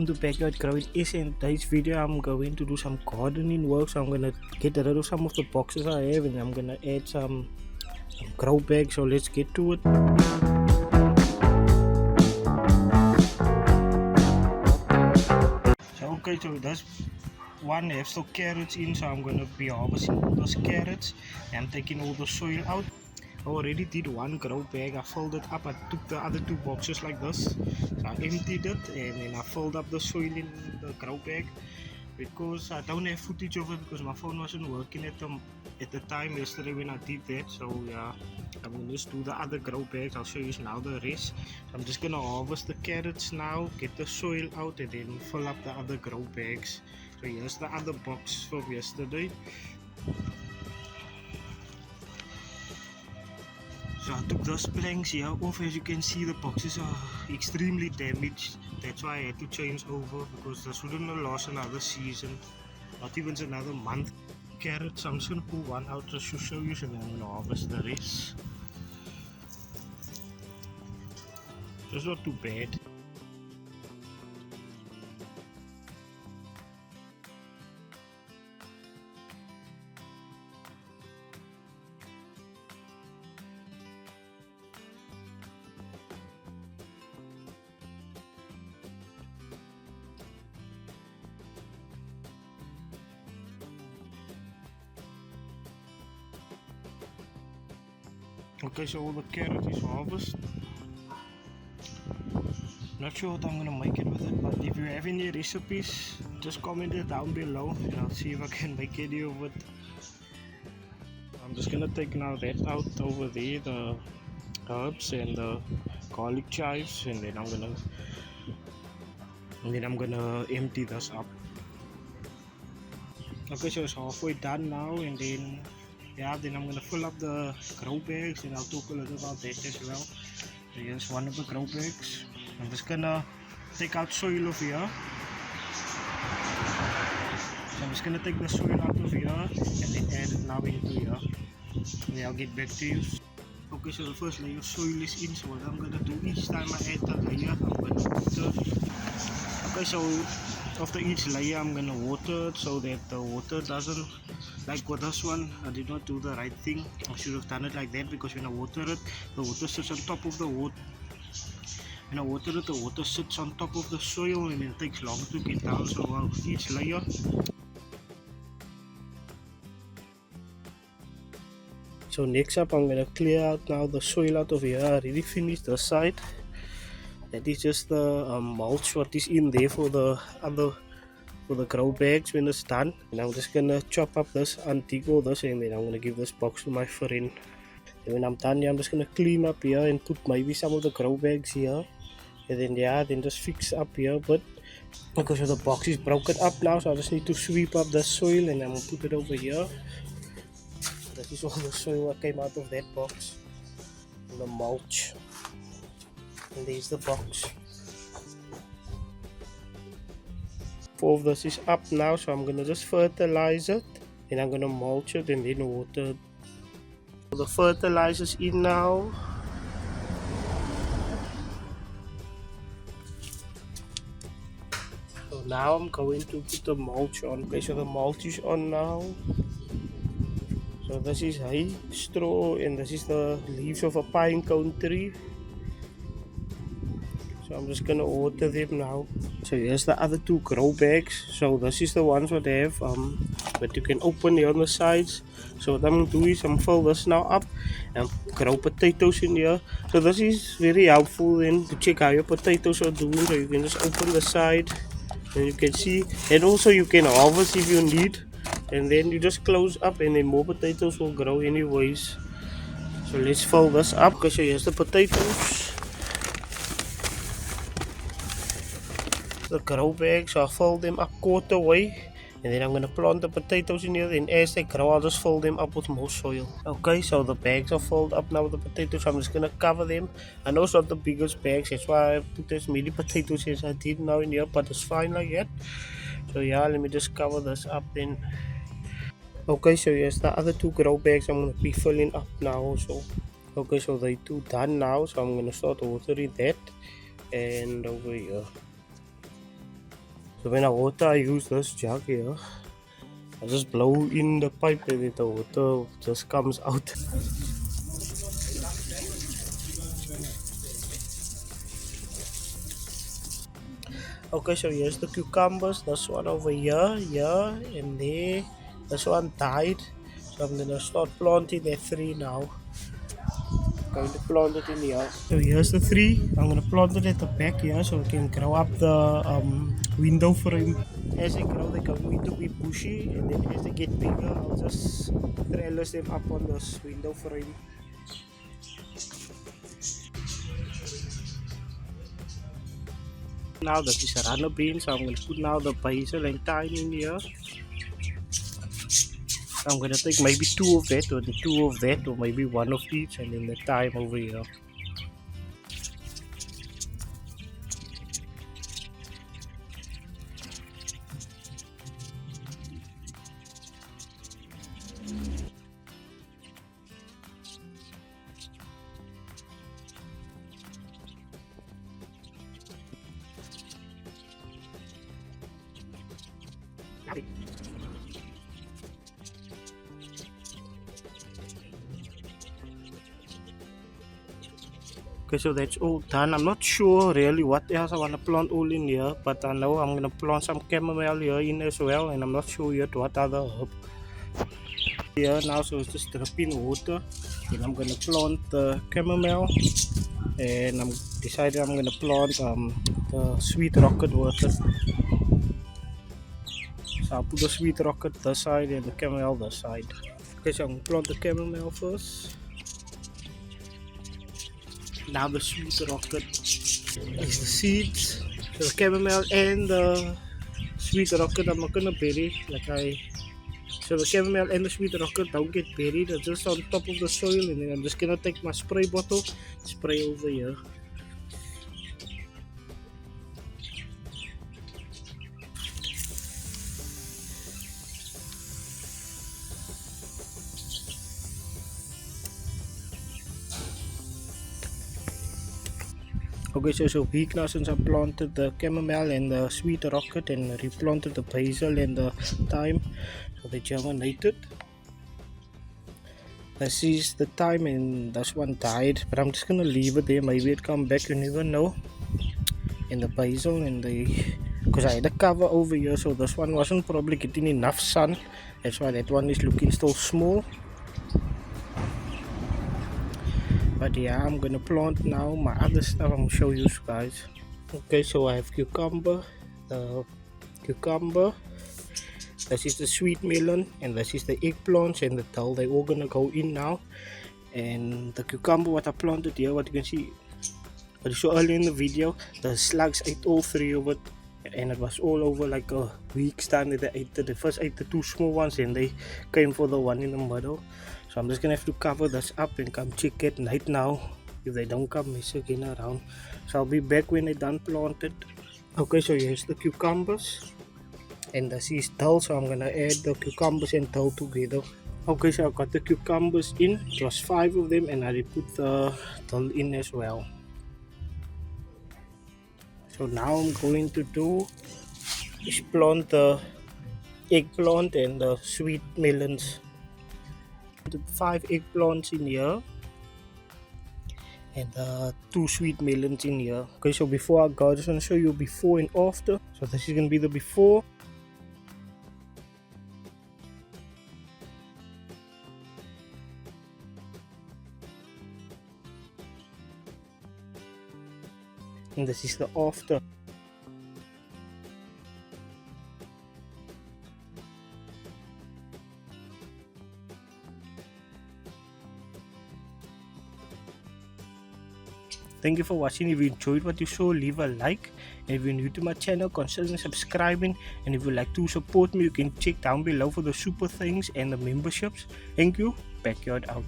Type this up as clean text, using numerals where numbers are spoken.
welcome to Backyard GrowingSA. In today's video I'm going to do some gardening work, so I'm gonna get rid of some of the boxes I have and I'm gonna add some grow bags, so let's get to it. So this one has some carrots in, so I'm gonna be harvesting all those carrots and I'm taking all the soil out. I already did one grow bag. I filled it up. I took the other two boxes like this, so I emptied it and then I filled up the soil in the grow bag because I don't have footage of it because my phone wasn't working at the time yesterday when I did that. So yeah, I'm gonna just do the other grow bags. I'll show you now the rest. So I'm just gonna harvest the carrots now, get the soil out and then fill up the other grow bags. So here's the other box from yesterday. So I took those planks here off. As you can see, the boxes are extremely damaged. That's why I had to change over because this wouldn't last another season, not even another month. Carrots, I'm just gonna pull one out just to show you, and then I'm gonna harvest the rest. It's not too bad. Okay, so all the carrot is harvested. Not sure what I'm gonna make it with it, but if you have any recipes, just comment it down below and I'll see if I can make any of it. I'm just gonna take now that out over there, the herbs and the garlic chives, and then I'm gonna empty this up. Okay, so it's halfway done now, and then then I'm gonna fill up the grow bags and I'll talk a little about that as well. So here's one of the grow bags. I'm just gonna take out soil of here. So I'm just gonna take the soil out of here and then add it now into here. And then I'll get back to you. Okay, so the first layer of soil is in. So what I'm gonna do each time I add the layer, I'm gonna water. Okay, so after each layer I'm gonna water it so that the water doesn't, like with this one, I did not do the right thing. I should have done it like that because when I water it, the water sits on top of the water. When I water it, the water sits on top of the soil and it takes long to get down. So each layer. So next up, I'm gonna clear out now the soil out of here. I already finished the side. That is just the mulch what is in there for the grow bags when it's done. And I'm just gonna chop up this and dig all this, and then I'm gonna give this box to my friend. And when I'm done here, I'm just gonna clean up here and put maybe some of the grow bags here, and then just fix up here. But because the box is broken up now, so I just need to sweep up the soil and I'm gonna put it over here. That is all the soil that came out of that box, and the mulch. And there's the box. All of this is up now, so I'm gonna just fertilize it, and I'm gonna mulch it and then water it. The fertilizer's in now. So now I'm going to put the mulch on. Okay, so the mulch is on now. So this is hay, straw, and this is the leaves of a pine cone tree. So I'm just gonna water them now. So here's the other two grow bags. So this is the ones what they have but you can open here on the sides. So what I'm gonna do is I'm fill this now up and grow potatoes in here. So this is very helpful then to check how your potatoes are doing. So you can just open the side and you can see, and also you can harvest if you need, and then you just close up and then more potatoes will grow anyways. So let's fill this up. Okay, so here's the potatoes. The grow bags, so I'll fill them up quarter way, and then I'm going to plant the potatoes in here, and as they grow I'll just fill them up with more soil. Okay, so the bags are filled up now with the potatoes, so I'm just going to cover them. I know it's not the biggest bags, that's why I put as many potatoes as I did now in here, but it's fine like that. So yeah, let me just cover this up then. Okay, so here's the other two grow bags I'm going to be filling up now. So okay, so they two done now, so I'm going to start watering that and over here. So when I water, I use this jug here. I just blow in the pipe and the water just comes out. Okay, so here's the cucumbers. This one over here, and there. This one died. So I'm gonna start planting the 3 now. Going to plant it in here. So here's the 3. I'm gonna plant it at the back here so we can grow up the window frame. As they grow, they're going to be bushy, and then as they get bigger, I'll just trellis them up on this window frame. Now that is a runner bean, so I'm going to put now the basil and thyme in here. I'm going to take maybe 2 of that, or the 2 of that, or maybe 1 of each, and then the thyme over here. Okay, so that's all done. I'm not sure really what else I want to plant all in here, but I know I'm going to plant some chamomile here in as well, and I'm not sure yet what other herb. Here now, so it's just dripping water, and I'm going to plant the chamomile, and I'm decided I'm going to plant the sweet rocket water. So I'll put the sweet rocket this side and the chamomile this side. Okay, so I'm going to plant the chamomile first. Now the sweet rocket is the seeds. So the chamomile and the sweet rocket I'm not gonna bury so the chamomile and the sweet rocket don't get buried, they're just on top of the soil, and then I'm just gonna take my spray bottle, spray over here. Okay, so it's a week now since I planted the chamomile and the sweet rocket, and replanted the basil and the thyme, so they germinated. This is the thyme, and this one died, but I'm just gonna leave it there, maybe it come back, you never know. And the basil and because I had a cover over here, so this one wasn't probably getting enough sun, that's why that one is looking still small. But yeah, I'm gonna plant now my other stuff. I'm gonna show you guys. Okay, so I have cucumber, this is the sweet melon, and this is the eggplants and the dill. They're all gonna go in now. And the cucumber, what I planted here, what you can see, what you saw earlier in the video, the slugs ate all 3 of it, and it was all over like a week's time that they ate it. They first ate the 2 small ones, and they came for the one in the middle. So I'm just gonna have to cover this up and come check at night now if they don't come mess again around. So I'll be back when they're done planted. Okay, so here's the cucumbers, and this is dill, so I'm gonna add the cucumbers and dill together. Okay, so I got the cucumbers in, it was 5 of them, and I put the dill in as well. So now I'm going to do is plant the eggplant and the sweet melons. 5 eggplants in here, and 2 sweet melons in here. Okay, so before I go, I just want to show you before and after. So this is going to be the before. And this is the after. Thank you for watching. If you enjoyed what you saw, leave a like. And if you're new to my channel, consider subscribing. And if you'd like to support me, you can check down below for the super things and the memberships. Thank you. Backyard out.